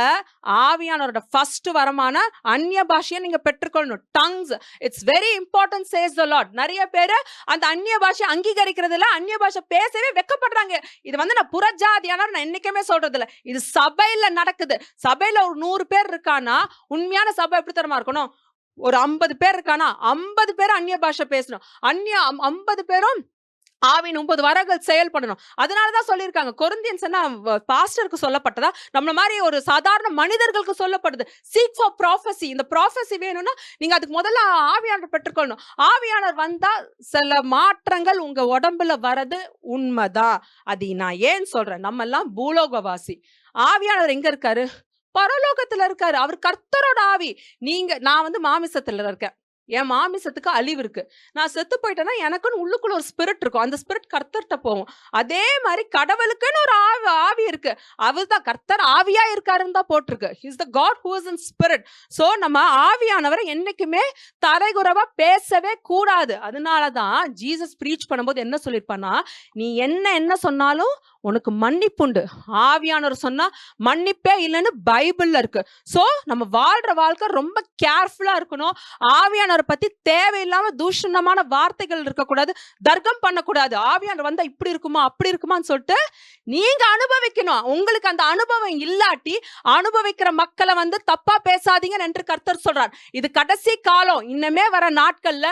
Speaker 1: ஆவியானவரோட ஃபர்ஸ்ட் வரமான அந்நிய பாஷையை நீங்க பெற்றுக்கொள்ளணும். Tongues, it's very important says the Lord. நிறைய பேர் அந்த அந்நிய பாஷை அங்கீகரிக்கிறதுல அந்நிய பாஷை பேசவே வெக்கப்படுறாங்க. இது நான் புறஜாதியானவர் நான் என்னைக்குமே சொல்றது இல்லை, இது சபையில நடக்குது. சபையில ஒரு 100 பேர் இருக்கானா உண்மையான சபை எப்படி தரமா இருக்கணும்? ஒரு 50 பேர் இருக்கானா 50 பேர் அந்நிய பாஷை பேசணும். 50 பேரும் ஆவின் 9 வரங்கள் செயல்படணும். அதனாலதான் சொல்லியிருக்காங்க கொரிந்தியன்ஸ் பாஸ்டருக்கு சொல்லப்பட்டதா நம்மள மாதிரி ஒரு சாதாரண மனிதர்களுக்கு சொல்லப்படுது. Seek for prophecy. இந்த ப்ராஃபஸி வேணும்னா நீங்க அதுக்கு முதல்ல ஆவியானவர் பெற்றுக்கொள்ளணும். ஆவியானவர் வந்தா சில மாற்றங்கள் உங்க உடம்புல வரது உண்மைதான். அது நான் ஏன் சொல்றேன், நம்ம எல்லாம் பூலோகவாசி. ஆவியானவர் எங்க இருக்காரு? பரலோகத்துல இருக்காரு. அவர் கர்த்தரோட ஆவி. நான் மாமிசத்துல இருக்கேன், என் மாமிசத்துக்கு அழிவு இருக்கு. நான் செத்து போயிட்டேன்னா எனக்குன்னு உள்ளுக்குள்ள ஒரு ஸ்பிரிட் இருக்கும், அந்த ஸ்பிரிட் கர்த்தர்கிட்ட போகும். அதே மாதிரி கடவுளுக்குன்னு ஒரு ஆவி இருக்கு, அவர்தான் கர்த்தர் ஆவியா இருக்காருன்னு தான் போட்டிருக்கு. He is the God who is in spirit. So நம்ம ஆவியானவரை என்னைக்குமே தரைகுறவா பேசவே கூடாது. அதனாலதான் ஜீசஸ் பிரீச் பண்ணும்போது என்ன சொல்லிருப்பான்னா, நீ என்ன சொன்னாலும் உனக்கு மன்னிப்புண்டு. ஆவியானவர் சொன்னா மன்னிப்பே இல்லைன்னு பைபிள்ல இருக்கு. சோ நம்ம வாழ்ற வாழ்க்கை ரொம்ப கேர்ஃபுல்லா இருக்கணும். ஆவியானவர் பத்தி தேவையில்லாம தூஷணமான வார்த்தைகள் இருக்கக்கூடாது, தர்க்கம் பண்ணக்கூடாது. ஆவியானவர் வந்தா இப்படி இருக்குமா அப்படி இருக்குமான்னு சொல்லிட்டு நீங்க அனுபவிக்கணும். உங்களுக்கு அந்த அனுபவம் இல்லாட்டி அனுபவிக்கிற மக்களை தப்பா பேசாதீங்க என்று கர்த்தர் சொல்றார். இது கடைசி காலம். இன்னமே வர நாட்கள்ல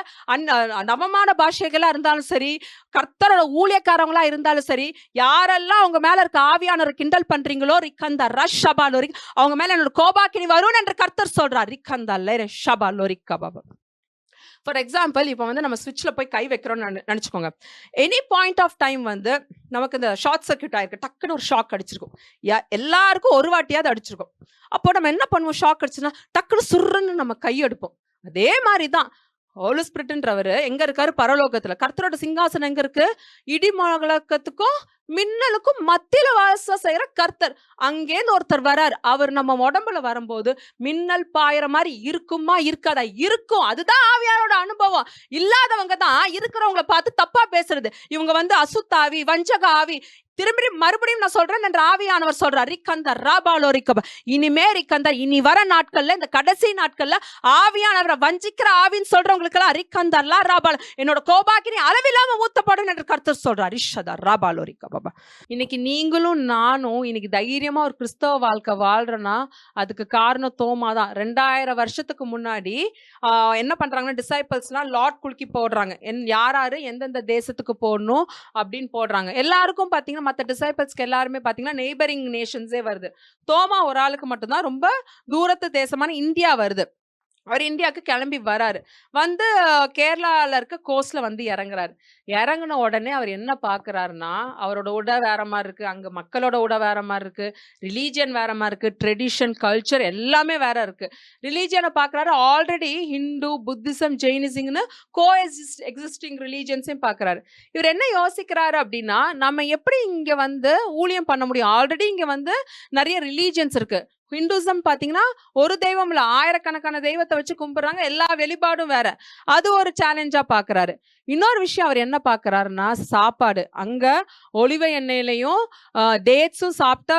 Speaker 1: நவமான பாஷைகளா இருந்தாலும் சரி, கர்த்தரோட ஊழியக்காரங்களா இருந்தாலும் சரி, யாரெல்லாம் அவங்க மேல இருக்க ஆவியானவர் கிண்டல் பண்றீங்களோ ரிகந்த ரஷபாலோரி, அவங்க மேல என்னோட கோபாக்கினி வரும் என்று கர்த்தர் சொல்றார். ரிகந்த ரஷபாலோரி கபாபா. ஃபார் எக்ஸாம்பிள் இப்போ நம்ம ஸ்விட்ச்ல போய் கை வைக்கிறோம்னு நினைச்சுக்கோங்க. எனி பாயிண்ட் ஆஃப் டைம் நமக்கு இந்த ஷார்ட் சர்க்யூட் ஆயிருக்கு, டக்குன்னு ஒரு ஷாக் அடிச்சிருக்கும். எல்லாருக்கும் ஒரு வாட்டியாவது அடிச்சிருக்கும். அப்போ நம்ம என்ன பண்ணுவோம்? ஷாக் அடிச்சுன்னா டக்குன்னு சுருன்னு நம்ம கை எடுப்போம். அதே மாதிரிதான் ஹோலி ஸ்பிரிட்ன்றவர் எங்க இருக்காரு? பரலோகத்துல. கர்த்தரோட சிங்காசனம் எங்க இருக்கு? இடி முழக்கத்துக்கும் மின்னலுக்கும் மத்தியில வாசம் செய்யற கர்த்தர். அங்கேருந்து ஒருத்தர் வரார். அவர் நம்ம உடம்புல வரும்போது மின்னல் பாயிற மாதிரி இருக்குமா இருக்காதா? இருக்கும். அதுதான் ஆவியானோட அனுபவம். இல்லாதவங்க தான் இருக்கிறவங்களை பார்த்து தப்பா பேசுறது. இவங்க அசுத்தாவி, வஞ்சக ஆவி, திரும்பி மறுபடியும் நான் சொல்றேன் என்று ஆவியானவர் சொல்றார். ரிக்கந்த ராபாலோ ரிக்கப. இனிமே ரிக்கந்த இனி வர நாட்கள்ல, இந்த கடைசி நாட்கள்ல ஆவியானவரை வஞ்சிக்கிற ஆவின்னு சொல்றவங்களுக்கு எல்லாம் ரிக்கந்த ராபால என்னோட கோபாக்கினி அளவில்லாம ஊத்தப்படும் என்று கர்த்தர் சொல்றார். ரிஷதா ராபாலோ ரிக்கப. இன்னைக்கு நீங்களும் நானும் இன்னைக்கு தைரியமா ஒரு கிறிஸ்தவ வாழ்க்கை வாழ்றேன்னா அதுக்கு காரணம் தோமா தான். 2000 வருஷத்துக்கு முன்னாடி என்ன பண்றாங்கன்னா டிசைபிள்ஸ்லாம் லாட் குலுக்கி போடுறாங்க. யாராரு எந்தெந்த தேசத்துக்கு போடணும் அப்படின்னு போடுறாங்க. எல்லாருக்கும் பாத்தீங்கன்னா மற்ற டிசைபிள்ஸ்க்கு எல்லாருமே பாத்தீங்கன்னா நெய்பரிங் நேஷன்ஸே வருது. தோமா ஒரு ஆளுக்கு மட்டும்தான் ரொம்ப தூரத்து தேசமான இந்தியா வருது. அவர் இந்தியாவுக்கு கிளம்பி வராரு. வந்து கேரளால இருக்க கோஸ்ட்ல வந்து இறங்குறாரு. இறங்கின உடனே அவர் என்ன பாக்குறாருன்னா, அவரோட உடை வேற மாதிரி இருக்கு, அங்க மக்களோட உடை வேற மாதிரி இருக்கு, ரிலீஜியன் வேற மாதிரி இருக்கு, ட்ரெடிஷன் கல்ச்சர் எல்லாமே வேற இருக்கு. ரிலீஜியனை பாக்குறாரு. ஆல்ரெடி ஹிந்து, புத்திசம், ஜெயினிசம்னு எக்ஸிஸ்டிங் ரிலீஜியன்ஸையும் பாக்குறாரு. இவர் என்ன யோசிக்கிறாரு அப்படின்னா, நம்ம எப்படி இங்க வந்து ஊழியம் பண்ண முடியும்? ஆல்ரெடி இங்க வந்து நிறைய ரிலீஜியன்ஸ் இருக்கு. ஹிந்துசம் பாத்தீங்கன்னா ஒரு தெய்வம் இல்ல, ஆயிரக்கணக்கான தெய்வத்தை வச்சு கும்பிடுறாங்க. எல்லா வெளிப்பாடும் வேற. அது ஒரு சேலஞ்சா பாக்குறாரு. இன்னொரு விஷயம் அவர் என்ன பாக்குறாருன்னா, சாப்பாடு. அங்க ஒலிவ எண்ணெயிலையும் டேட்ஸும் சாப்பிட்டா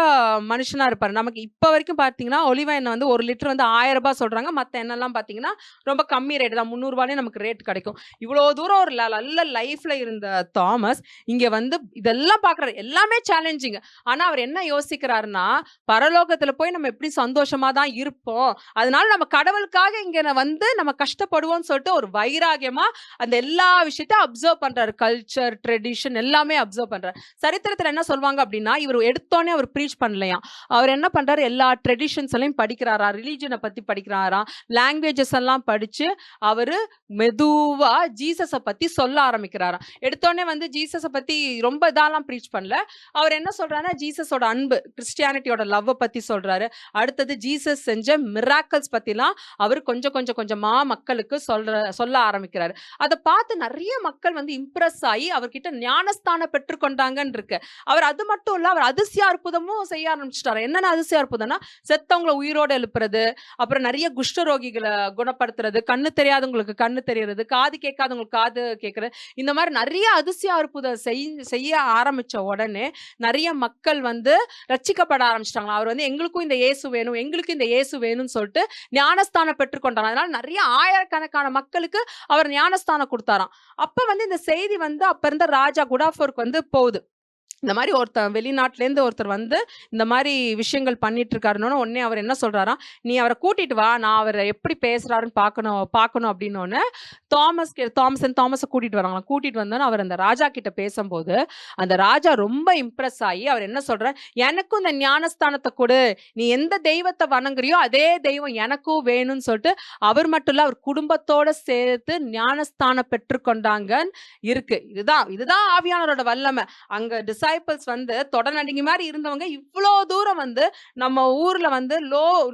Speaker 1: மனுஷனா இருப்பாரு. நமக்கு இப்ப வரைக்கும் பாத்தீங்கன்னா ஒலிவ எண்ணெய் வந்து 1 லிட்டர் வந்து 1000 ரூபாய் சொல்றாங்க. மத்த எண்ணெய்லாம் பாத்தீங்கன்னா ரொம்ப கம்மி ரேட் தான், 300 ரூபாயே நமக்கு ரேட் கிடைக்கும். இவ்வளவு தூரம் ஒரு நல்ல லைஃப்ல இருந்த தாமஸ் இங்க வந்து இதெல்லாம் பாக்குறாரு. எல்லாமே சேலஞ்சிங். ஆனா அவர் என்ன யோசிக்கிறாருன்னா, பரலோகத்துல போய் நம்ம எப்படி சந்தோஷமா தான் இருப்போம், அதனால நம்ம கடவுளுக்காக இங்க வந்து நம்ம கஷ்டப்படுவோம்னு சொல்லிட்டு ஒரு வைராகியமா அந்த எல்லா விஷயத்தையும் அப்சர்வ் பண்றாரு. கல்ச்சர், ட்ரெடிஷன் எல்லாமே அப்சர்வ் பண்றாரு. சரித்திரத்துல என்ன சொல்வாங்க அப்படின்னா, இவர் எடுத்தோடனே அவர் ப்ரீச் பண்ணலையா. அவர் என்ன பண்றாரு, எல்லா ட்ரெடிஷன்ஸ் எல்லாம் படிக்கிறாரா, ரிலீஜனை பத்தி படிக்கிறாரா, லாங்குவேஜஸ் எல்லாம் படிச்சு அவரு மெதுவா ஜீசஸை பத்தி சொல்ல ஆரம்பிக்கிறாராம். எடுத்தோடனே வந்து ஜீசஸை பத்தி ரொம்ப இதெல்லாம் ப்ரீச் பண்ணல. அவர் என்ன சொல்றாருன்னா, ஜீசஸோட அன்பு, கிறிஸ்டியானிட்டியோட லவ் பத்தி சொல்றாரு. அடுத்தது ஜீசஸ் செஞ்ச மிராக்கிள்ஸ் பத்திலாம் அவர் கொஞ்சமா மக்களுக்கு சொல்ல ஆரம்பிக்கிறாரு. அதை பார்த்து நிறைய மக்கள் வந்து இம்ப்ரெஸ் ஆகி அவர்கிட்ட ஞானஸ்தானம் பெற்றுக்கொண்டாங்கன்னு இருக்கு. அவர் அது மட்டும் இல்ல, அவர் அதிசய அற்புதமும் செய்ய ஆரம்பிச்சிட்டாரு. என்னென்ன அதிசய அற்புதம்னா, செத்தவங்களை உயிரோடு எழுப்புறது, அப்புறம் நிறைய குஷ்டரோகிகளை குணப்படுத்துறது, கண்ணு தெரியாதவங்களுக்கு கண்ணு தெரியறது, காது கேட்காதவங்களுக்கு காது கேட்கறது, இந்த மாதிரி நிறைய அதிசய அற்புதம் செய்ய ஆரம்பிச்ச உடனே நிறைய மக்கள் வந்து ரட்சிக்கப்பட ஆரம்பிச்சிட்டாங்க. அவர் வந்து எங்களுக்கும் இந்த இயேசு வேணும், எங்களுக்கு இந்த இயேசு வேணும்னு சொல்லிட்டு ஞானஸ்தானம் பெற்றுக்கொண்டாங்க. அதனால நிறைய ஆயிரக்கணக்கான மக்களுக்கு அவர் ஞானஸ்தானம் கொடுத்தாராம். அப்ப வந்து இந்த செய்தி வந்து அப்ப இருந்த ராஜா குடாஃபோருக்கு வந்து போகுது. இந்த மாதிரி வெளிநாட்டிலேருந்து ஒருத்தர் வந்து இந்த மாதிரி விஷயங்கள் பண்ணிட்டு இருக்காருன்னு உடனே அவர் என்ன சொல்றாராம், நீ அவரை கூட்டிட்டு வா, நான் அவரை எப்படி பேசுறாருன்னு பார்க்கணும் அப்படின்னு தாமஸை கூட்டிட்டு வராங்க. கூட்டிட்டு வந்தோன்னு அவர் அந்த ராஜா கிட்ட பேசும்போது அந்த ராஜா ரொம்ப இம்ப்ரெஸ் ஆகி அவர் என்ன சொல்ற, எனக்கும் இந்த ஞானஸ்தானத்தை கொடு, நீ எந்த தெய்வத்தை வணங்குறியோ அதே தெய்வம் எனக்கும் வேணும்னு சொல்லிட்டு அவர் மட்டும் இல்ல, அவர் குடும்பத்தோட சேர்த்து ஞானஸ்தானம் பெற்றுக்கொண்டாங்கன்னு இருக்கு. இதுதான் ஆவியானவரோட வல்லமை. அங்க டிசைபிள்ஸ் வந்து தொடநடுங்கி மாதிரி இருந்தவங்க இவ்வளோ தூரம் வந்து நம்ம ஊர்ல வந்து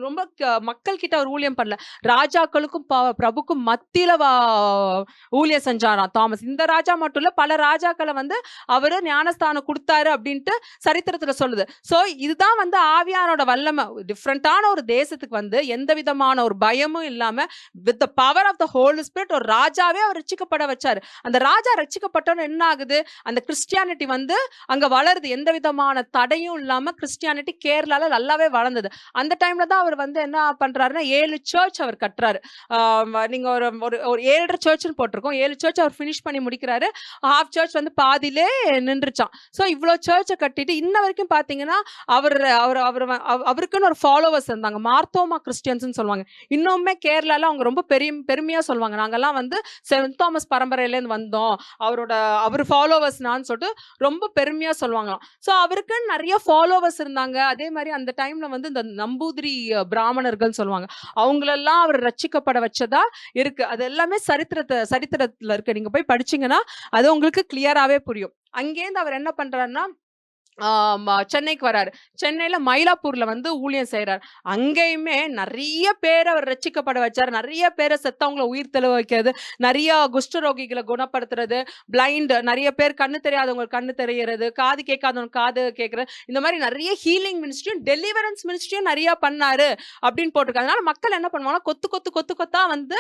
Speaker 1: ரொம்ப மக்கள் கிட்ட ஒரு ஊழியம் பண்ணல, ராஜாக்களுக்கும் பிரபுக்கும் மத்தியில ஊழியம் செஞ்சாராம் தாமஸ். இந்த ராஜா மட்டும் இல்ல, பல ராஜாக்களை வந்து அவரு ஞானஸ்தானம் கொடுத்தாரு அப்படின்ட்டு சரித்திரத்துல சொல்லுது. சோ இதுதான் வந்து ஆவியானோட வல்லமை. டிஃப்ரெண்டான ஒரு தேசத்துக்கு வந்து எந்த விதமான ஒரு பயமும் இல்லாம with the power of the Holi spirit ஒரு ராஜாவே அவர் ரட்சிக்கப்பட வச்சாரு. அந்த ராஜா ரட்சிக்கப்பட்டோன்னு என்ன ஆகுது, அந்த கிறிஸ்டியானிட்டி வந்து அங்க வளருது. எந்த விதமான தடையும் இல்லாம கிறிஸ்டியானிட்டி கேரளால நல்லாவே வளர்ந்தது. அந்த டைம்ல தான் அவர் வந்து என்ன பண்றாருன்னா 7 சர்ச் அவர் கட்டுறாரு. நீங்க ஒரு 7 சர்ச்னு போட்டிருக்கோம், 7 சர்ச் அவர் பினிஷ் பண்ணி முடிக்கிறாரு. ஹாஃப் சர்ச் வந்து பாதியிலே நின்றுச்சான். ஸோ இவ்வளோ சர்ச்சை கட்டிட்டு இன்ன வரைக்கும் பார்த்தீங்கன்னா அவருக்குன்னு ஒரு ஃபாலோவர்ஸ் இருந்தாங்க, மார்த்தோமா கிறிஸ்டியன்ஸ்னு சொல்லுவாங்க. இன்னுமே கேரளால அவங்க ரொம்ப பெருமையா சொல்லுவாங்க, நாங்கெல்லாம் வந்து செயின்ட் தாமஸ் பரம்பரையிலேருந்து வந்தோம், அவர் ஃபாலோவர்ஸ் நான் சொல்லிட்டு ரொம்ப பெருமையா சொல்லுவாங்களாம். ஸோ அவருக்கு நிறைய ஃபாலோவர்ஸ் இருந்தாங்க. அதே மாதிரி அந்த டைம்ல வந்து இந்த நம்பூதிரி பிராமணர்கள் சொல்லுவாங்க, அவங்களெல்லாம் அவர் ரட்சிக்கப்பட வச்சதா இருக்கு. அது எல்லாமே சரித்திரத்துல இருக்கு. நீங்க போய் படிச்சீங்கன்னா அது உங்களுக்கு கிளியராவே புரியும். அங்கேருந்து அவர் என்ன பண்றாருன்னா சென்னைக்கு வராரு. சென்னையில மயிலாப்பூர்ல வந்து ஊழியம் செய்யறாரு. அங்கேயுமே நிறைய பேர் அவர் ரட்சிக்கப்பட வச்சாரு. நிறைய பேரை செத்தவங்களை உயிர் தெளிவ வைக்கிறது, நிறைய குஷ்டரோகிகளை குணப்படுத்துறது, பிளைண்ட் நிறைய பேர் கண்ணு தெரியாதவங்க கண்ணு தெரியறது, காது கேட்காதவங்க காது கேட்கறது, இந்த மாதிரி நிறைய ஹீலிங் மினிஸ்ட்ரியும் டெலிவரன்ஸ் மினிஸ்ட்ரியும் நிறைய பண்ணாரு அப்படின்னு போட்டிருக்காங்க. அதனால மக்கள் என்ன பண்ணுவாங்க, கொத்தா வந்து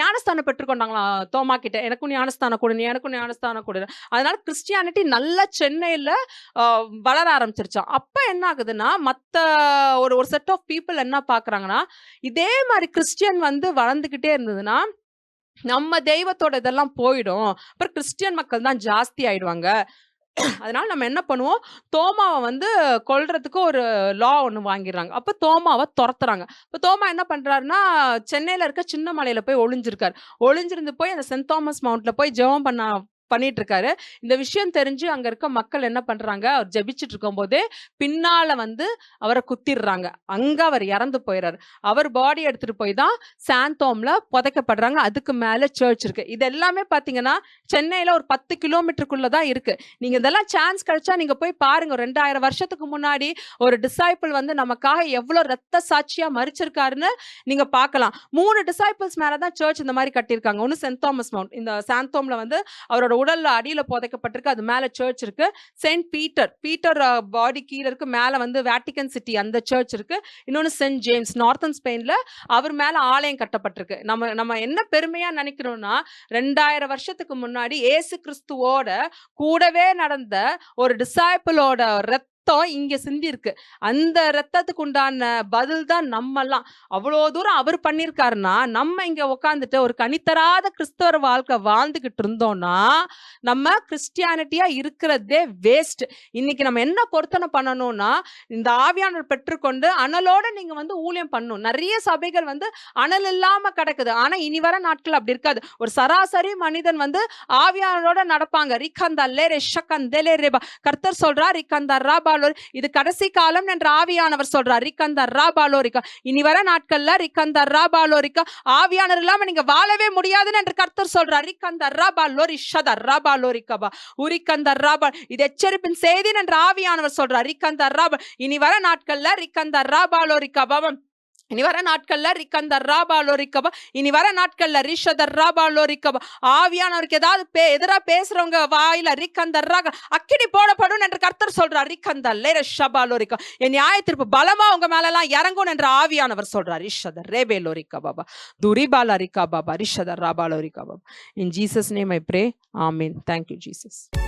Speaker 1: ஞானஸ்தானம் பெற்றுக்கொண்டாங்களாம் தோமா கிட்ட, எனக்கும் ஞானஸ்தானம் கொடு, எனக்கும் ஞானஸ்தானம் கொடு. அதனால கிறிஸ்டியானிட்டி நல்ல சென்னையில வளர ஆரம்பிச்சிருச்சாம். அப்ப என்ன ஆகுதுன்னா மத்த ஒரு ஒரு செட் ஆஃப் பீப்புள் என்ன பாக்குறாங்கன்னா, இதே மாதிரி கிறிஸ்டியன் வந்து வளர்ந்துகிட்டே இருந்ததுன்னா நம்ம தெய்வத்தோட இதெல்லாம் போயிடும். அப்புறம் கிறிஸ்டியன் மக்கள் தான் ஜாஸ்தி ஆயிடுவாங்க. அதனால நம்ம என்ன பண்ணுவோம், தோமாவை வந்து கொல்றதுக்கு ஒரு லா ஒண்ணு வாங்கிடுறாங்க. அப்ப தோமாவை துரத்துறாங்க. இப்ப தோமா என்ன பண்றாருன்னா, சென்னையில இருக்க சின்ன மலையில போய் ஒளிஞ்சிருக்காரு. ஒளிஞ்சிருந்து போய் அந்த சென்ட் தாமஸ் மவுண்ட்ல போய் ஜெபம் பண்ணிட்டு இருக்காரு. இந்த விஷயம் தெரிஞ்சு அங்க இருக்க மக்கள் என்ன பண்றாங்க, அவர் ஜெபிச்சுட்டு இருக்கும்போதே பின்னால வந்து அவரை குத்திடுறாங்க. அங்க அவர் இறந்து போயிறாரு. அவர் பாடி எடுத்துட்டு போய் தான் சாந்தோம்ல புதைக்கப்படுறாங்க. அதுக்கு மேல சர்ச் இருக்கு. இது எல்லாமே பாத்தீங்கன்னா சென்னையில ஒரு 10 கிலோமீட்டருக்குள்ள தான் இருக்கு. நீங்க இதெல்லாம் சான்ஸ் கிடைச்சா நீங்க போய் பாருங்க. 2000 வருஷத்துக்கு முன்னாடி ஒரு டிசைபிள் வந்து நமக்காக எவ்வளவு ரத்த சாட்சியா மரிச்சிருக்காருன்னு நீங்க பார்க்கலாம். 3 டிசைபிள்ஸ் மேலதான் சர்ச் இந்த மாதிரி கட்டியிருக்காங்க. ஒன்னு சென்ட் தாமஸ் மவுண்ட், இந்த சாந்தோம்ல வந்து அவரோட உடல்ல அடியில புதைக்கப்பட்டிருக்கு. அது மேல சர்ச் இருக்கு. செயின்ட் பீட்டர் பாடி கீழ இருக்கு. மேல வந்து வேட்டிகன் சிட்டி அந்த சர்ச் இருக்கு. இன்னொன்னு சென்ட் ஜேம்ஸ் நார்த்தன் ஸ்பெயின்ல அவர் மேல ஆலயம் கட்டப்பட்டிருக்கு. நம்ம என்ன பெருமையா நினைக்கிறோம்னா 2000 வருஷத்துக்கு முன்னாடி இயேசு கிறிஸ்துவோட கூடவே நடந்த ஒரு டிசைபிளோட ரத்தம் இங்க சிந்தி இருக்கு. அந்த ரத்தத்துக்கு உண்டான பதில் தான் நம்மெல்லாம். அவ்வளோ தூரம் அவர் பண்ணிருக்காருன்னா நம்ம இங்க உட்காந்துட்டு ஒரு கனித்தராத கிறிஸ்தவ வாழ்க்கை வாழ்ந்துகிட்டு இருந்தோம்னா நம்ம கிறிஸ்டியானிட்டியா இருக்கிறதே வேஸ்ட். இன்னைக்கு நம்ம என்ன பொருத்தனை பண்ணணும்னா இந்த ஆவியானவர் பெற்றுக்கொண்டு அனலோட நீங்க வந்து ஊழியம் பண்ணணும். நிறைய சபைகள் வந்து அனல் இல்லாம கிடக்குது. ஆனா இனி வர நாட்கள் அப்படி இருக்காது. ஒரு சராசரி மனிதன் வந்து ஆவியானவரோட நடப்பாங்க. கர்த்தர் சொல்றார் இது கடைசி காலம் என்று ஆவியானவர் சொல்றார். இனி வர நாட்கள்ல ஆவியானவர் இல்லாம நீங்க வாழவே முடியாதுன்னு என்று கர்த்தர் சொல்றார். இது எச்சரிப்பின் செய்தி என்று ஆவியானவர் சொல்றார். இனி வர நாட்கள்ல இனி வர நாட்கள்ல இனி வர நாட்கள்ல ஆவியானவருக்கு ஏதாவது எதிரா பேசுறவங்க வாயில அக்கினி போடப்படும் என்று கர்த்தர் சொல்றார். என் நியாயத்தீர்ப்பு பலமா உங்க மேல எல்லாம் இறங்கும் என்று ஆவியானவர் சொல்றார். In Jesus' name I pray. Amen. Thank you, Jesus.